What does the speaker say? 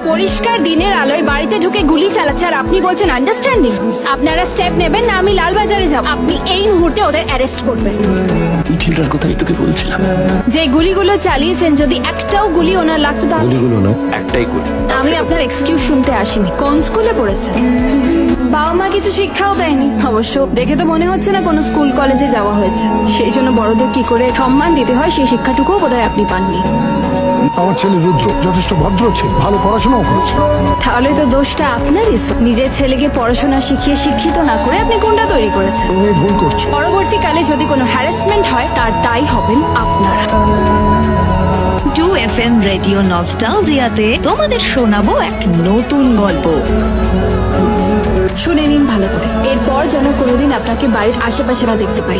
পরিষ্কার দিনের আলোয় বাড়িতে ঢুকে গুলি চালাচ্ছে আর আপনি বলছেন আন্ডারস্ট্যান্ডিং। আপনারা স্টেপ নেবেন না আমি লালবাজারে যাব। আপনি এই মুহূর্তে ওদের অ্যারেস্ট করবেন। মিঠিলটার কথাই তোকে বলছিলাম। যে গুলিগুলো চালিয়েছেন যদি একটাও গুলি ওনার লাগতো তাহলে। গুলিগুলো না, একটাই গুলি। আমি আপনার এক্সকিউজ শুনতে আসিনি। কোন স্কুলে পড়েছে? বাবা মা কিছু শিক্ষাও দেয়নি। অবশ্য দেখে তো মনে হচ্ছে না কোনো স্কুল কলেজে যাওয়া হয়েছে। সেই জন্য বড়দের কি করে সম্মান দিতে হয় সেই শিক্ষাটুকুও বোধহয় আপনি পাননি। আমার ছেলে রুদ্র যথেষ্ট ভদ্র ছিল, ভালো পড়াশোনাও করেছে। তাহলে তো দোষটা আপনারই। নিজের ছেলেকে পড়াশোনা শিখিয়ে শিক্ষিত না করে আপনি কোনটা তৈরি করেছেন। তুমি ভুল করছো। পরবর্তীকালে যদি কোনো হ্যারাসমেন্ট হয় তার দায়ী হবেন আপনারা। 2FM রেডিও নস্টালজিয়াতে তোমাদের শোনাবো এক নতুন গল্প। শুনে নিন ভালো করে, এরপর যেন কোনোদিন আপনাকে বাড়ির আশেপাশে না দেখতে পাই।